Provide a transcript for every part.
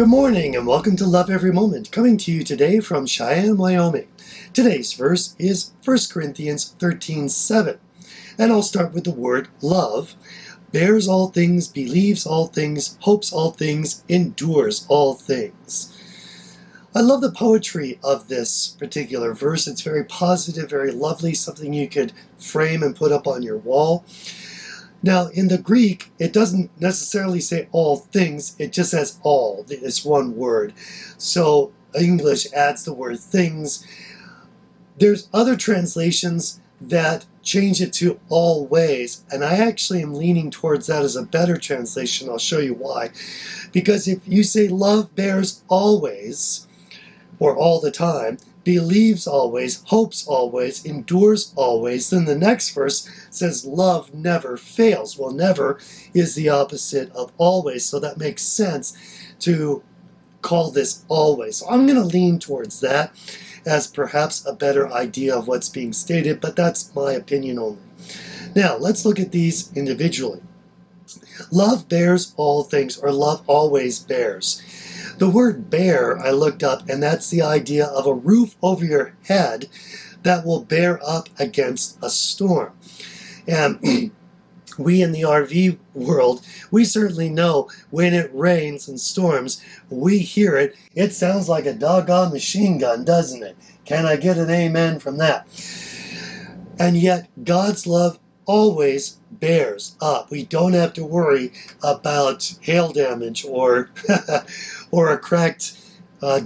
Good morning and welcome to Love Every Moment, coming to you today from Cheyenne, Wyoming. Today's verse is 1 Corinthians 13:7, and I'll start with the word love. Bears all things, believes all things, hopes all things, endures all things. I love the poetry of this particular verse. It's very positive, very lovely, something you could frame and put up on your wall. Now, in the Greek, it doesn't necessarily say all things, it just says all. It's one word. So English adds the word things. There's other translations that change it to always, and I actually am leaning towards that as a better translation. I'll show you why. Because if you say love bears always, or all the time, believes always, hopes always, endures always, then the next verse says love never fails. Well, never is the opposite of always, so that makes sense to call this always. So I'm going to lean towards that as perhaps a better idea of what's being stated, but that's my opinion only. Now, let's look at these individually. Love bears all things, or love always bears. The word bear I looked up, and that's the idea of a roof over your head that will bear up against a storm. And we in the RV world, we certainly know when it rains and storms, we hear it. It sounds like a doggone machine gun, doesn't it? Can I get an amen from that? And yet, God's love always bears up. We don't have to worry about hail damage or or a cracked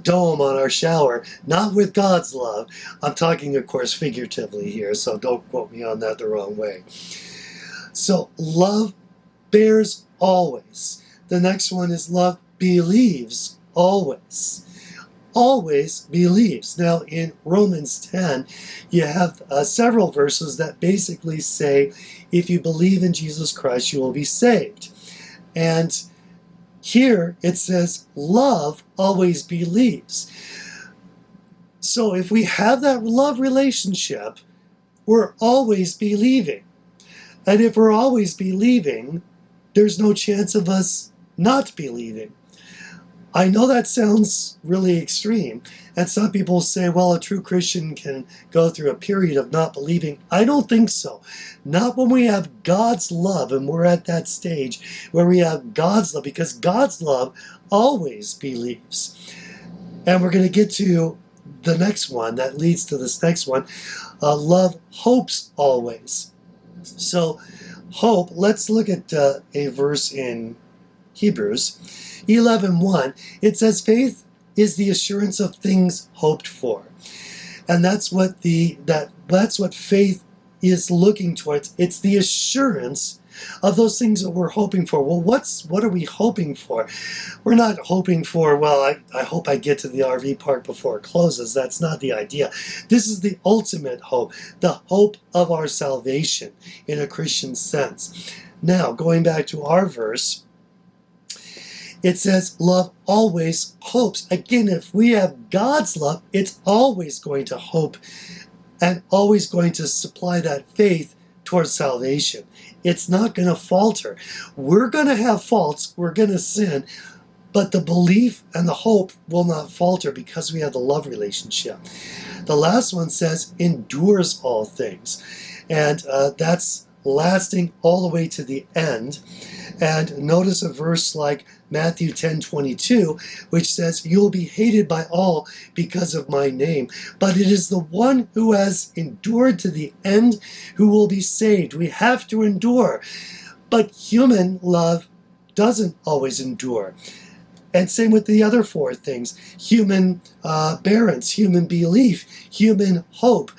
dome on our shower. Not with God's love. I'm talking, of course, figuratively here, so don't quote me on that the wrong way. So love bears always. The next one is love believes always. Always believes. Now in Romans 10, you have several verses that basically say, if you believe in Jesus Christ, you will be saved. And here it says, love always believes. So if we have that love relationship, we're always believing. And if we're always believing, there's no chance of us not believing. I know that sounds really extreme, and some people say, well, a true Christian can go through a period of not believing. I don't think so. Not when we have God's love, and we're at that stage where we have God's love, because God's love always believes. And we're going to get to the next one that leads to this next one. Love hopes always. So hope, let's look at a verse in Hebrews 11:1. It says faith is the assurance of things hoped for. And that's what that's what faith is looking towards. It's the assurance of those things that we're hoping for. Well, what are we hoping for? We're not hoping for, well, I hope I get to the RV park before it closes. That's not the idea. This is the ultimate hope, the hope of our salvation in a Christian sense. Now, going back to our verse, it says love always hopes. Again, if we have God's love, it's always going to hope and always going to supply that faith towards salvation. It's not going to falter. We're going to have faults. We're going to sin. But the belief and the hope will not falter because we have the love relationship. The last one says endures all things. And that's lasting all the way to the end. And notice a verse like Matthew 10:22, which says, you'll be hated by all because of my name, but it is the one who has endured to the end who will be saved. We have to endure. But human love doesn't always endure. And same with the other four things. Human bearance, human belief, human hope.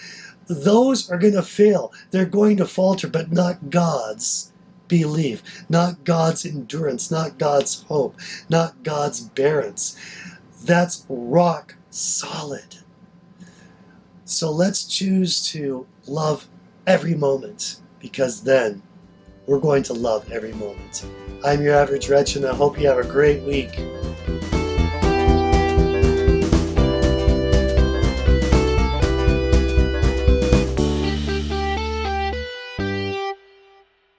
Those are going to fail. They're going to falter, but not God's belief, not God's endurance, not God's hope, not God's bearance. That's rock solid. So let's choose to love every moment, because then we're going to love every moment. I'm your average wretch, and I hope you have a great week.